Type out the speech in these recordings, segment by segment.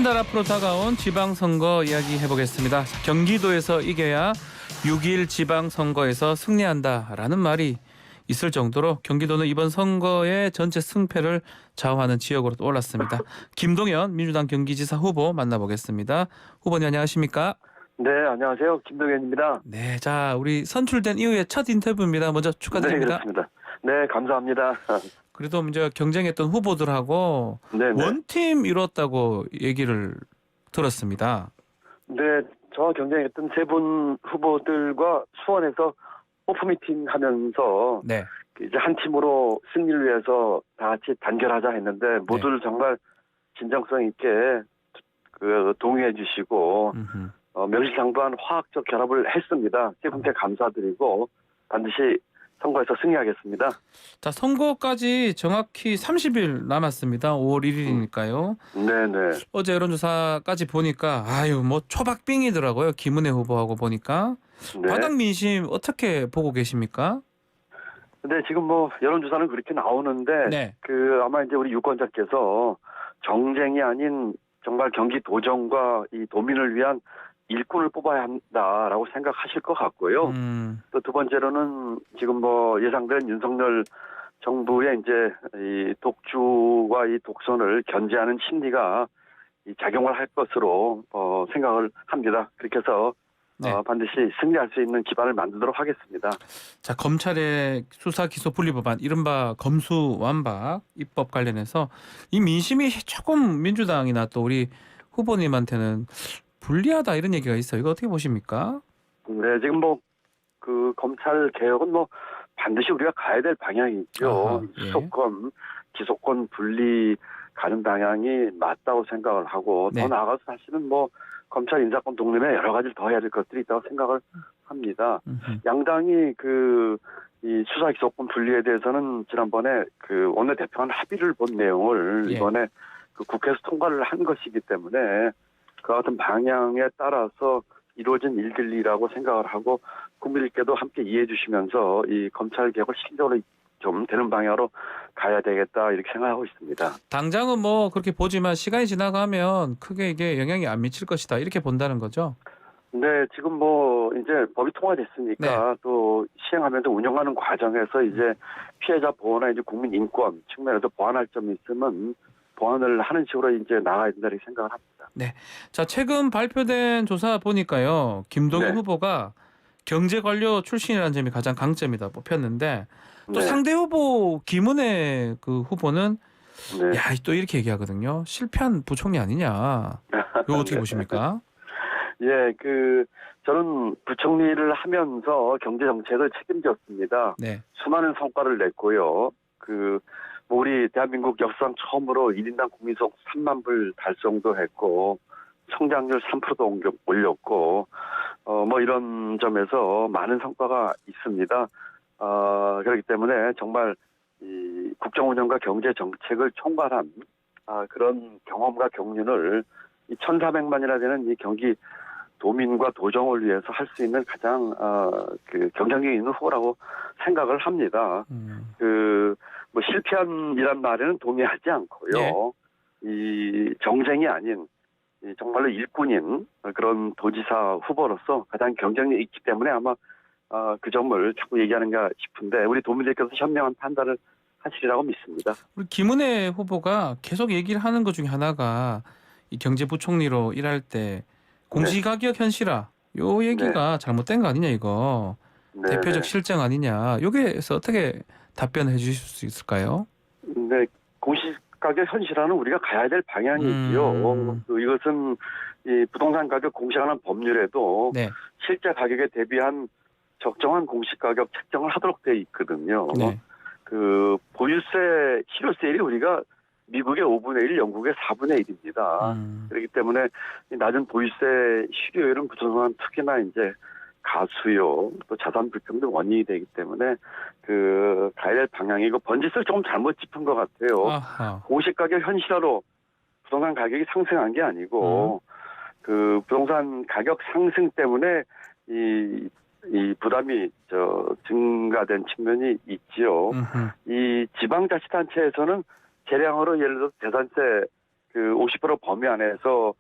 한 달 앞으로 다가온 지방선거 이야기 해보겠습니다. 경기도에서 이겨야 6.1 지방선거에서 승리한다라는 말이 있을 정도로 경기도는 이번 선거의 전체 승패를 좌우하는 지역으로 올랐습니다. 김동연 민주당 경기지사 후보 만나보겠습니다. 후보님 안녕하십니까? 네, 안녕하세요. 김동현입니다. 네, 자 우리 선출된 이후에 첫 인터뷰입니다. 먼저 네, 축하드립니다. 그렇습니다. 네, 감사합니다. 그래도 이제 경쟁했던 후보들하고 네, 네. 원팀 이뤘다고 얘기를 들었습니다. 네, 저와 경쟁했던 세 분 후보들과 수원에서 오프미팅 하면서 네. 이제 한 팀으로 승리를 위해서 다 같이 단결하자 했는데 모두를 정말 진정성 있게 동의해 주시고 명실상부한 화학적 결합을 했습니다. 세 분께 감사드리고 반드시 선거에서 승리하겠습니다. 자, 선거까지 정확히 30일 남았습니다. 5월 1일이니까요. 네네. 어제 여론조사까지 보니까 뭐 초박빙이더라고요. 김은혜 후보하고 보니까. 네. 바닥 민심 어떻게 보고 계십니까? 근데 지금 여론조사는 그렇게 나오는데 네. 아마 이제 우리 유권자께서 정쟁이 아닌 정말 경기 도정과 이 도민을 위한 일꾼을 뽑아야 한다라고 생각하실 것 같고요. 또 두 번째로는 지금 예상된 윤석열 정부의 이제 이 독주와 이 독선을 견제하는 심리가 작용을 할 것으로 생각을 합니다. 그렇게 해서 네. 반드시 승리할 수 있는 기반을 만들도록 하겠습니다. 자, 검찰의 수사 기소 분리 법안 이른바 검수완박 입법 관련해서 이 민심이 조금 민주당이나 또 우리 후보님한테는 불리하다 이런 얘기가 있어요. 이거 어떻게 보십니까? 네, 지금 검찰 개혁은 반드시 우리가 가야 될 방향이죠. 아하, 예. 수사권, 기소권 분리 가는 방향이 맞다고 생각을 하고 네. 더 나아가서 사실은 검찰 인사권 독립에 여러 가지를 더 해야 될 것들이 있다고 생각을 합니다. 양당이 이 수사 기소권 분리에 대해서는 지난번에 원내대표간 합의를 본 내용을 예. 이번에 국회에서 통과를 한 것이기 때문에 그 같은 방향에 따라서 이루어진 일들이라고 생각을 하고 국민들께도 함께 이해해 주시면서 이 검찰 개혁을 실질적으로 좀 되는 방향으로 가야 되겠다 이렇게 생각하고 있습니다. 당장은 그렇게 보지만 시간이 지나가면 크게 이게 영향이 안 미칠 것이다 이렇게 본다는 거죠. 네, 지금 이제 법이 통과됐으니까 또 시행하면서 운영하는 과정에서 이제 피해자 보호나 이제 국민 인권 측면에서 보완할 점이 있으면 보완을 하는 식으로 이제 나가야 된다 이렇게 생각을 합니다. 네. 자, 최근 발표된 조사 보니까요. 김동연 네. 후보가 경제 관료 출신이라는 점이 가장 강점이다 뽑혔는데 또 네. 상대 후보 김은혜 후보는 네. 또 이렇게 얘기하거든요. 실패한 부총리 아니냐. 이거 어떻게 네. 보십니까? 예, 저는 부총리를 하면서 경제 정책을 책임졌습니다. 네. 수많은 성과를 냈고요. 우리 대한민국 역사상 처음으로 1인당 국민소득 3만 불 달성도 했고, 성장률 3%도 올렸고, 이런 점에서 많은 성과가 있습니다. 그렇기 때문에 정말 이 국정운영과 경제 정책을 총괄한 그런 경험과 경륜을 이 1,400만이나 되는 이 경기 도민과 도정을 위해서 할 수 있는 가장 경쟁력 있는 후보라고 생각을 합니다. 실패한이란 말에는 동의하지 않고요. 예. 이 정쟁이 아닌 정말로 일꾼인 그런 도지사 후보로서 가장 경쟁력이 있기 때문에 아마 그 점을 자꾸 얘기하는가 싶은데 우리 도민들께서 현명한 판단을 하시리라고 믿습니다. 우리 김은혜 후보가 계속 얘기를 하는 것 중에 하나가 이 경제부총리로 일할 때 공시가격 현실화 요 얘기가 잘못된 거 아니냐 이거. 네. 대표적 실정 아니냐. 여기에서 어떻게 답변해 주실 수 있을까요? 네, 공시가격 현실화는 우리가 가야 될 방향이지요. 이것은 이 부동산 가격 공시하는 법률에도 네. 실제 가격에 대비한 적정한 공시가격 책정을 하도록 되어 있거든요. 네. 보유세, 실효세율이 우리가 미국의 5분의 1, 영국의 4분의 1입니다. 그렇기 때문에 이 낮은 보유세 실효율은 부동산 특히나 이제 가수요, 또 자산 불평등 원인이 되기 때문에 가야 될 방향이고 번지수를 조금 잘못 짚은 것 같아요. 아하. 공시가격 현실화로 부동산 가격이 상승한 게 아니고 부동산 가격 상승 때문에 이 부담이 증가된 측면이 있지요. 이 지방자치단체에서는 재량으로 예를 들어서 재산세 그 50% 범위 안에서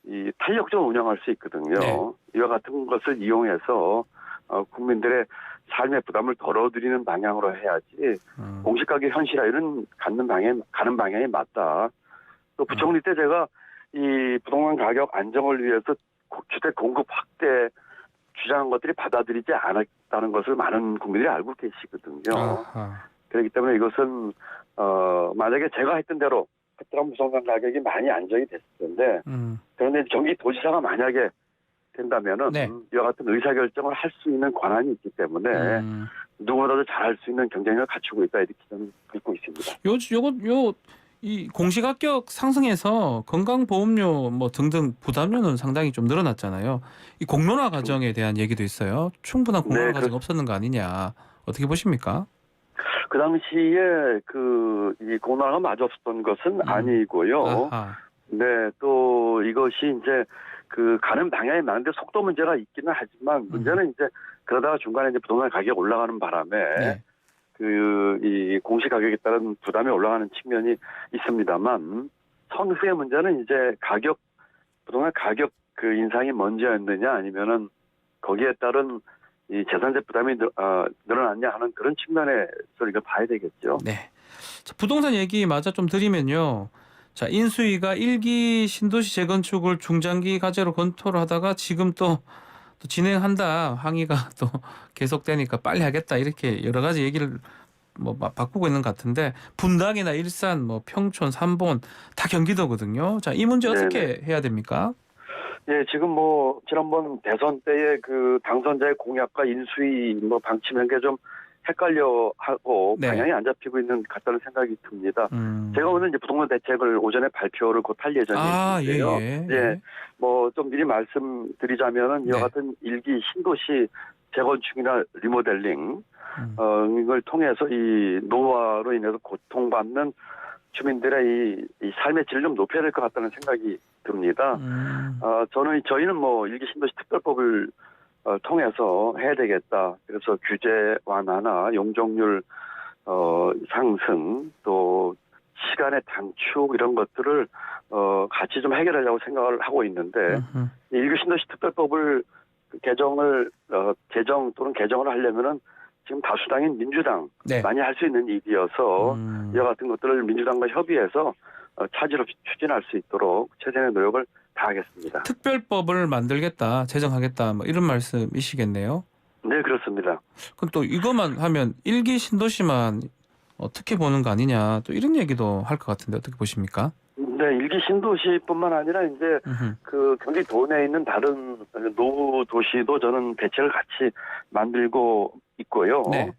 이 탄력적으로 운영할 수 있거든요. 네. 이와 같은 것을 이용해서 국민들의 삶의 부담을 덜어드리는 방향으로 해야지 공시가격 현실화율은 가는 방향이 맞다. 또 부총리 때 제가 이 부동산 가격 안정을 위해서 주택 공급 확대 주장한 것들이 받아들이지 않았다는 것을 많은 국민들이 알고 계시거든요. 아하. 그렇기 때문에 이것은 만약에 제가 했던 대로 했더라면 부동산 가격이 많이 안정이 됐을 텐데 그런데 경기도지사가 만약에 된다면은 네. 이와 같은 의사결정을 할 수 있는 권한이 있기 때문에 누구보다도 잘할 수 있는 경쟁력을 갖추고 있다 이렇게 저는 믿고 있습니다. 이 공시가격 상승해서 건강보험료 뭐 등등 부담료는 상당히 좀 늘어났잖아요. 이 공론화 과정에 대한 얘기도 있어요. 충분한 공론화 네, 과정이 없었는 거 아니냐. 어떻게 보십니까? 그 당시에 이 공론화가 맞았었던 것은 아니고요. 아하. 네, 또 이것이 이제 그 가는 방향이 많은데 속도 문제가 있기는 하지만 문제는 이제 그러다가 중간에 이제 부동산 가격 올라가는 바람에 네. 이 공시 가격에 따른 부담이 올라가는 측면이 있습니다만 선후의 문제는 이제 부동산 가격 그 인상이 먼저였느냐 아니면은 거기에 따른 이 재산세 부담이 늘어났냐 하는 그런 측면에서 이걸 봐야 되겠죠. 네. 자, 부동산 얘기 마저 좀 드리면요. 자, 인수위가 1기 신도시 재건축을 중장기 과제로 검토를 하다가 지금 또 진행한다. 항의가 또 계속되니까 빨리 하겠다. 이렇게 여러 가지 얘기를 뭐 바꾸고 있는 것 같은데 분당이나 일산, 뭐 평촌, 삼본 다 경기도거든요. 자, 이 문제 어떻게 해야 됩니까? 예, 지금 뭐 지난번 대선 때의 그 당선자의 공약과 인수위 뭐 방침한 게 좀 헷갈려 하고 네. 방향이 안 잡히고 있는 것 같다는 생각이 듭니다. 제가 오늘 이제 부동산 대책을 오전에 발표를 곧 할 예정인데요. 예. 뭐 좀 미리 말씀드리자면은 이와 같은 일기 신도시 재건축이나 리모델링 이걸 통해서 이 노화로 인해서 고통받는 주민들의 이 삶의 질을 좀 높여야 될 것 같다는 생각이 듭니다. 저희는 뭐 일기 신도시 특별법을 통해서 해야 되겠다. 그래서 규제 완화나 용적률 상승 또 시간의 단축 이런 것들을 같이 좀 해결하려고 생각을 하고 있는데 일기 신도시 특별법을 개정 또는 개정을 하려면은 지금 다수당인 민주당 많이 할 수 있는 일이어서 이와 같은 것들을 민주당과 협의해서 차질 없이 추진할 수 있도록 최선의 노력을 다하겠습니다. 특별법을 만들겠다, 제정하겠다, 뭐 이런 말씀이시겠네요. 네, 그렇습니다. 그럼 또 이것만 하면 일기 신도시만 어떻게 보는 거 아니냐, 또 이런 얘기도 할 것 같은데 어떻게 보십니까? 네, 일기 신도시뿐만 아니라 이제 그 경기도 내에 있는 다른 노후 도시도 저는 대책을 같이 만들고 있고요. 네.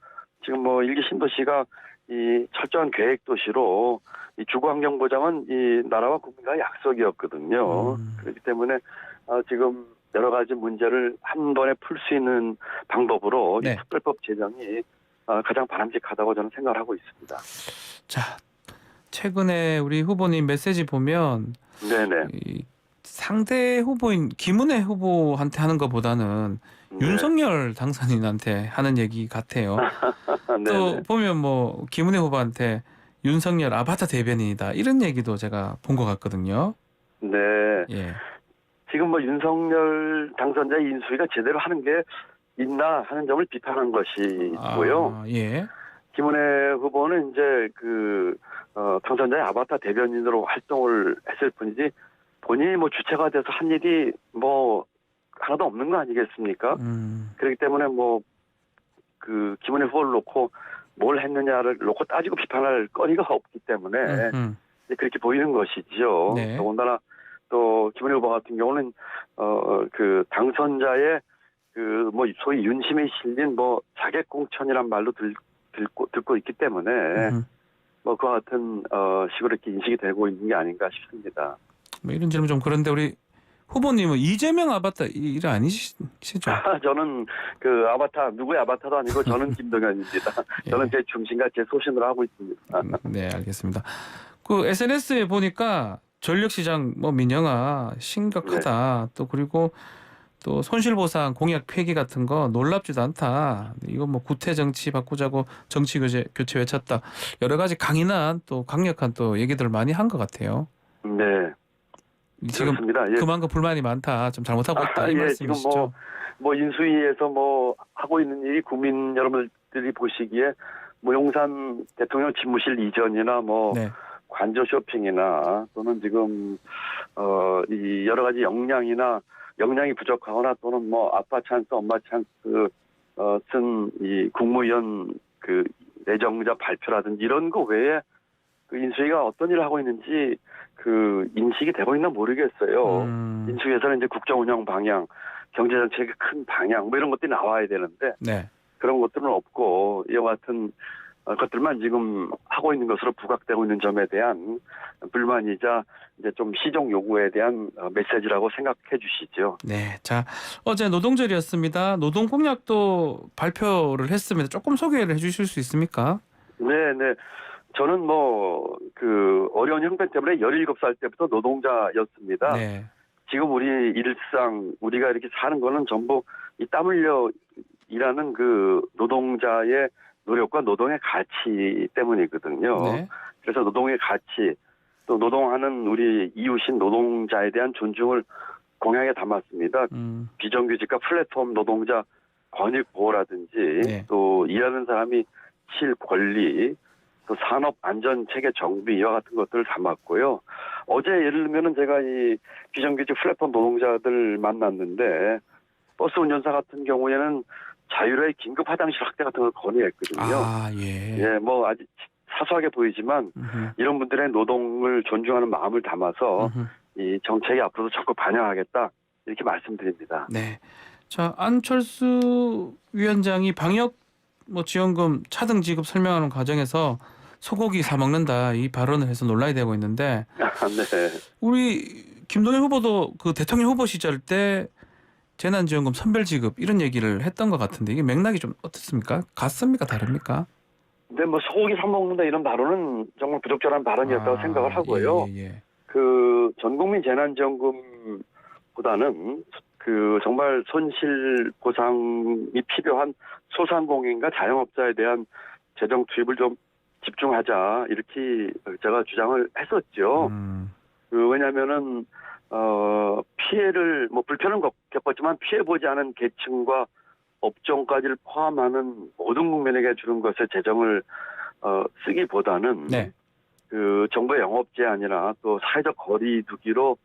지금 뭐 일기 신도시가 이 철저한 계획 도시로 이 주거 환경 보장은 이 나라와 국민과의 약속이었거든요. 그렇기 때문에 지금 여러 가지 문제를 한 번에 풀 수 있는 방법으로 이 특별법 제정이 가장 바람직하다고 저는 생각을 하고 있습니다. 자, 최근에 우리 후보님 메시지 보면 네네. 이 상대 후보인 김은혜 후보한테 하는 것보다는 윤석열 당선인한테 하는 얘기 같아요. 또 보면 뭐 김은혜 후보한테 윤석열 아바타 대변인이다 이런 얘기도 제가 본 것 같거든요. 네. 예. 지금 뭐 윤석열 당선자 인수위가 제대로 하는 게 있나 하는 점을 비판한 것이고요. 예. 김은혜 후보는 이제 당선자의 아바타 대변인으로 활동을 했을 뿐이지 본인이 뭐 주체가 돼서 한 일이 뭐 하나도 없는 거 아니겠습니까? 그렇기 때문에 뭐 김은혜 후보를 놓고 뭘 했느냐를 놓고 따지고 비판할 거리가 없기 때문에 이제 그렇게 보이는 것이죠. 네. 더군다나 또 김은혜 후보 같은 경우는 당선자의 뭐 소위 윤심에 실린 뭐 자객 공천이란 말도 듣고 있기 때문에 뭐 그와 같은 식으로 이렇게 인식이 되고 있는 게 아닌가 싶습니다. 뭐 이런 질문 좀 그런데 우리 후보님은 이재명 아바타 일 아니시죠? 저는 아바타 누구의 아바타도 아니고 저는 김동연입니다. 저는 제 중심과 제 소신으로 하고 있습니다. 네, 알겠습니다. SNS에 보니까 전력시장 뭐 민영화 심각하다. 또 그리고 또 손실보상 공약 폐기 같은 거 놀랍지도 않다. 이거 뭐 구태 정치 바꾸자고 정치 교체 외쳤다. 여러 가지 강인한 또 강력한 또 얘기들을 많이 한 것 같아요. 네, 지금 그렇습니다. 예. 그만큼 불만이 많다, 좀 잘못하고 있다 이 예, 말씀이시죠? 지금 뭐 인수위에서 뭐 하고 있는 일이 국민 여러분들이 보시기에 뭐 용산 대통령 집무실 이전이나 뭐 네. 관저 쇼핑이나 또는 지금 이 여러 가지 역량이 부족하거나 또는 뭐 아빠 찬스, 엄마 찬스 쓴 이 국무위원 그 내정자 발표라든지 이런 거 외에 그 인수위가 어떤 일을 하고 있는지 그 인식이 되고 있나 모르겠어요. 인수위에서는 이제 국정 운영 방향, 경제 정책의 큰 방향 뭐 이런 것들이 나와야 되는데 네. 그런 것들은 없고 이와 같은 것들만 지금 하고 있는 것으로 부각되고 있는 점에 대한 불만이자 이제 좀 시정 요구에 대한 메시지라고 생각해 주시죠. 네. 자, 어제 노동절이었습니다. 노동 공약도 발표를 했습니다. 조금 소개를 해주실 수 있습니까? 네, 네. 저는 뭐 그 어려운 형편 때문에 17살 때부터 노동자였습니다. 네. 지금 우리 일상 우리가 이렇게 사는 거는 전부 이 땀 흘려 일하는 그 노동자의 노력과 노동의 가치 때문이거든요. 네. 그래서 노동의 가치 또 노동하는 우리 이웃인 노동자에 대한 존중을 공약에 담았습니다. 비정규직과 플랫폼 노동자 권익 보호라든지 네. 또 일하는 사람이 실 권리 또 산업 안전 체계 정비 이와 같은 것들을 담았고요. 어제 예를 들면은 제가 이 비정규직 플랫폼 노동자들 만났는데 버스 운전사 같은 경우에는 자율의 긴급 화장실 확대 같은 걸 건의했거든요. 아, 예. 예, 뭐 아직 사소하게 보이지만 이런 분들의 노동을 존중하는 마음을 담아서 이 정책이 앞으로도 적극 반영하겠다 이렇게 말씀드립니다. 네. 자, 안철수 위원장이 방역 지원금 차등 지급 설명하는 과정에서 소고기 사 먹는다 이 발언을 해서 논란이 되고 있는데 네. 우리 김동연 후보도 그 대통령 후보 시절 때 재난지원금 선별 지급 이런 얘기를 했던 것 같은데 이게 맥락이 좀 어떻습니까? 같습니까? 다릅니까? 근데 뭐 소고기 사 먹는다 이런 발언은 정말 부적절한 발언이었다고 생각을 하고요. 예. 그 전국민 재난지원금보다는 그 정말 손실 보상이 필요한 소상공인과 자영업자에 대한 재정 투입을 좀 집중하자 이렇게 제가 주장을 했었죠. 왜냐하면은 피해를 뭐 불편은 겪었지만 피해 보지 않은 계층과 업종까지를 포함하는 모든 국민에게 주는 것에 재정을 쓰기보다는 네. 그 정부의 영업 제한이나 또 사회적 거리두기로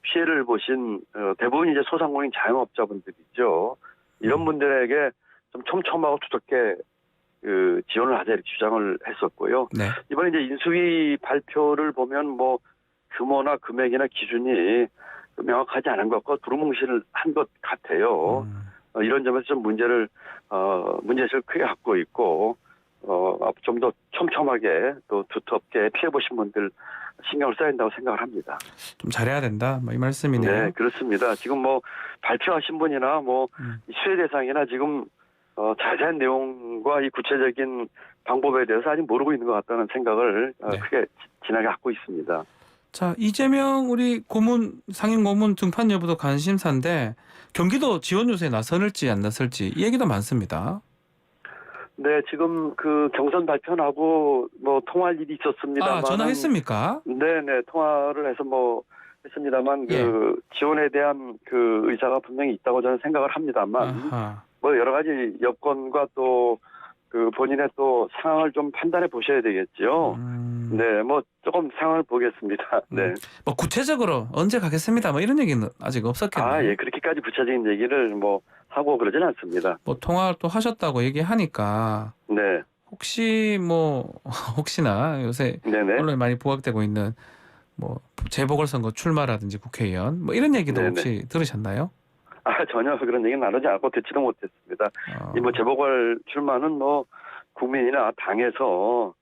피해를 보신 대부분 이제 소상공인 자영업자분들이죠. 이런 분들에게 좀 촘촘하고 두텁게 그 지원을 하자 이렇게 주장을 했었고요. 네. 이번에 이제 인수위 발표를 보면 뭐 규모나 금액이나 기준이 명확하지 않은 것과 두루뭉실을 한 것 같아요. 이런 점에서 좀 문제의식을 크게 갖고 있고 좀 더 촘촘하게 또 두텁게 피해 보신 분들 신경을 써야 된다고 생각을 합니다. 좀 잘해야 된다. 뭐 이 말씀이네요. 네, 그렇습니다. 지금 뭐 발표하신 분이나 뭐 수혜 대상이나 지금 자세한 내용과 이 구체적인 방법에 대해서 아직 모르고 있는 것 같다는 생각을 네. 크게 진하게 갖고 있습니다. 자, 이재명 우리 상임 고문 등판 여부도 관심사인데 경기도 지원 요새에 나설지 안 나설지 이 얘기도 많습니다. 네, 지금 그 경선 발표하고 뭐 통화할 일이 있었습니다만. 아, 전화했습니까? 네네, 통화를 해서 뭐 했습니다만 예. 그 지원에 대한 그 의사가 분명히 있다고 저는 생각을 합니다만. 아하. 뭐 여러 가지 여건과 또 그 본인의 또 상황을 좀 판단해 보셔야 되겠죠. 네, 뭐 조금 상황을 보겠습니다. 네. 뭐 구체적으로 언제 가겠습니다. 뭐 이런 얘기는 아직 없었겠네요. 아, 예, 그렇게까지 구체적인 얘기를 뭐 하고 그러진 않습니다. 뭐 통화를 또 하셨다고 얘기하니까 네. 혹시나 요새 네네. 언론에 많이 부각되고 있는 뭐 재보궐선거 출마라든지 국회의원 뭐 이런 얘기도 네네. 혹시 들으셨나요? 아, 전혀 그런 얘기는 나누지 않고 듣지도 못했습니다. 이 뭐 재보궐 출마는 뭐 국민이나 당에서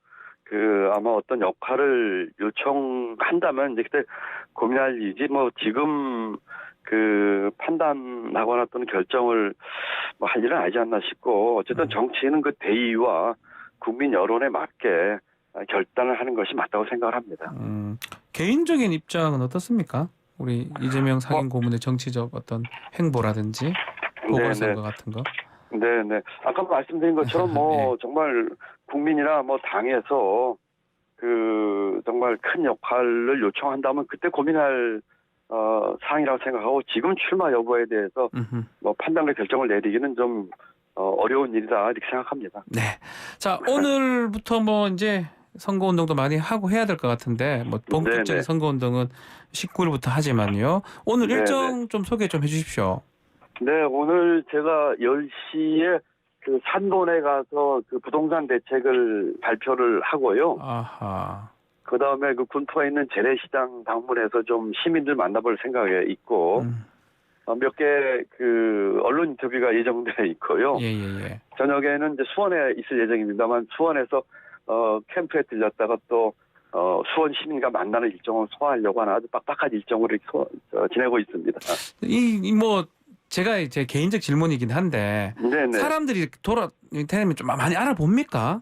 그 아마 어떤 역할을 요청한다면 이제 그때 고민할 일이지 뭐 지금 그 판단하거나 또는 결정을 뭐 할 일은 아니지 않나 싶고 어쨌든 정치인은 그 대의와 국민 여론에 맞게 결단을 하는 것이 맞다고 생각을 합니다. 개인적인 입장은 어떻습니까? 우리 이재명 상임 고문의 정치적 어떤 행보라든지 보궐선거 같은 거. 네네. 아까 말씀드린 것처럼 뭐 정말 국민이나 뭐 당에서 정말 큰 역할을 요청한다면 그때 고민할 사항이라고 생각하고 지금 출마 여부에 대해서 음흠. 뭐 판단과 결정을 내리기는 좀 어려운 일이다 이렇게 생각합니다. 네. 자, 오늘부터 뭐 이제 선거 운동도 많이 하고 해야 될 것 같은데 뭐 본격적인 네네. 선거 운동은 19일부터 하지만요. 오늘 네네. 일정 좀 소개 좀 해주십시오. 네, 오늘 제가 10시에 그 산본에 가서 그 부동산 대책을 발표를 하고요. 아하. 그 다음에 그 군포에 있는 재래시장 방문해서 좀 시민들 만나볼 생각에 있고, 몇 개 그 언론 인터뷰가 예정돼 있고요. 예예예. 저녁에는 이제 수원에 있을 예정입니다만 수원에서 캠프에 들렸다가 또 수원 시민과 만나는 일정을 소화하려고 하는 아주 빡빡한 일정으로 지내고 있습니다. 이 뭐 제가 제 개인적 질문이긴 한데 네네. 사람들이 인터넷에 좀 많이 알아봅니까?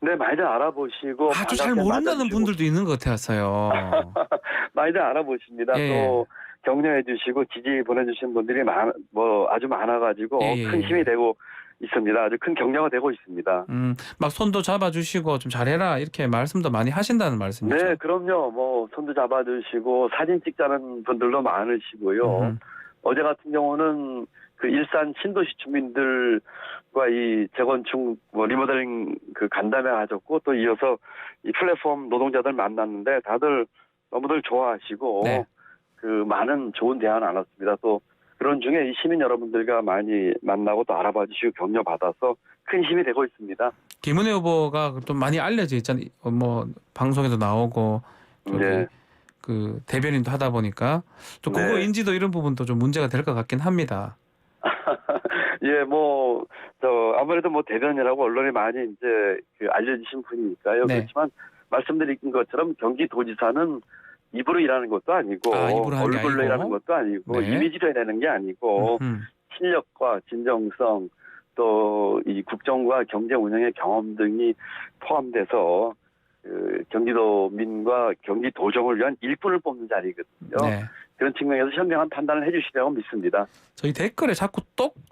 네, 많이들 알아보시고 아주 잘 반갑게 모른다는 맞아주시고 분들도 있는 것 같아서요. 많이들 알아보십니다. 예. 또 격려해주시고 지지 보내주신 분들이 아주 많아가지고 예, 예, 큰 예. 힘이 되고 있습니다. 아주 큰 격려가 되고 있습니다. 막 손도 잡아주시고 좀 잘해라 이렇게 말씀도 많이 하신다는 말씀이죠. 네, 그럼요. 뭐 손도 잡아주시고 사진 찍자는 분들도 많으시고요. 어제 같은 경우는 그 일산 신도시 주민들과 이 재건축 리모델링 그 간담회 하셨고 또 이어서 이 플랫폼 노동자들 만났는데 다들 너무들 좋아하시고 네. 그 많은 좋은 대화 나눴습니다. 또 그런 중에 이 시민 여러분들과 많이 만나고 또 알아봐 주시고 격려 받아서 큰 힘이 되고 있습니다. 김은혜 후보가 또 많이 알려져 있잖아요. 뭐 방송에도 나오고 저기 네. 그 대변인도 하다 보니까 또 네. 그거 인지도 이런 부분도 좀 문제가 될 것 같긴 합니다. 예, 아무래도 뭐 대변이라고 언론에 많이 이제 알려주신 분이니까요. 네. 그렇지만 말씀드린 것처럼 경기도지사는 입으로 일하는 것도 아니고 입으로 하는 게 얼굴로 아니고. 일하는 것도 아니고 네. 이미지로 해내는 게 아니고 실력과 진정성 또 이 국정과 경제 운영의 경험 등이 포함돼서 그 경기도민과 경기도정을 위한 일꾼을 뽑는 자리거든요. 네. 그런 측면에서 현명한 판단을 해주시라고 믿습니다. 저희 댓글에 자꾸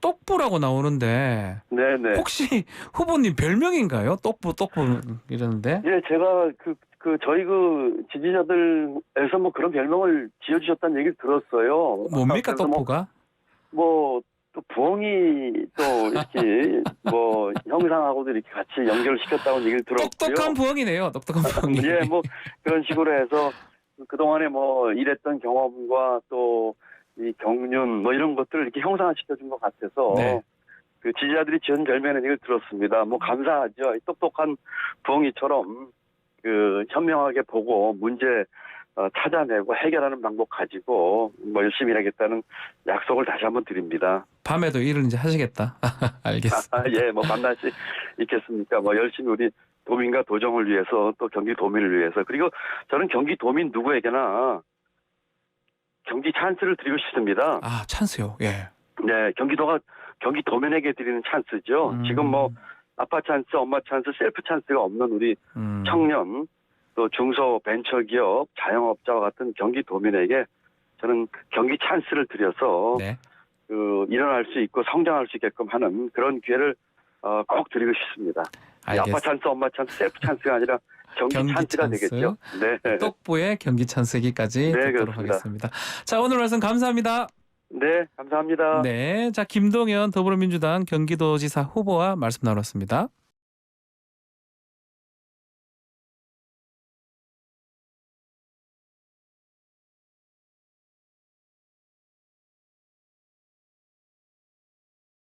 똑부라고 나오는데 네네. 혹시 후보님 별명인가요? 똑부 이러는데. 예, 제가 저희 지지자들에서 뭐 그런 별명을 지어주셨다는 얘기를 들었어요. 뭡니까 그래서 똑부가? 또 부엉이 또 이렇게 뭐 형상하고도 이렇게 같이 연결을 시켰다고 얘기를 들었고요. 똑똑한 부엉이네요. 똑똑한 부엉이. 예, 뭐 그런 식으로 해서 그동안에 뭐 일했던 경험과 또 이 경륜 뭐 이런 것들을 이렇게 형상화 시켜준 것 같아서 네. 그 지지자들이 지은 별명의 얘기를 들었습니다. 뭐 감사하죠. 똑똑한 부엉이처럼 그 현명하게 보고 문제 찾아내고 해결하는 방법 가지고 뭐 열심히 일하겠다는 약속을 다시 한번 드립니다. 밤에도 일을 이제 하시겠다. 알겠습니다. 예, 뭐 밤낮이 있겠습니까? 뭐 열심히 우리 도민과 도정을 위해서 또 경기도민을 위해서 그리고 저는 경기도민 누구에게나 경기 찬스를 드리고 싶습니다. 아, 찬스요. 예. 네, 경기도민에게 드리는 찬스죠. 지금 뭐 아빠 찬스, 엄마 찬스, 셀프 찬스가 없는 우리 청년 또 중소 벤처기업, 자영업자와 같은 경기도민에게 저는 경기 찬스를 드려서 네. 일어날 수 있고 성장할 수 있게끔 하는 그런 기회를 꼭 드리고 싶습니다. 아빠 찬스, 엄마 찬스, 셀프 찬스가 아니라 경기 찬스가 찬스. 되겠죠. 네. 똑부의 경기 찬스기까지 네, 듣도록 그렇습니다. 하겠습니다. 자, 오늘 말씀 감사합니다. 네, 감사합니다. 네, 자 김동연 더불어민주당 경기도지사 후보와 말씀 나눴습니다.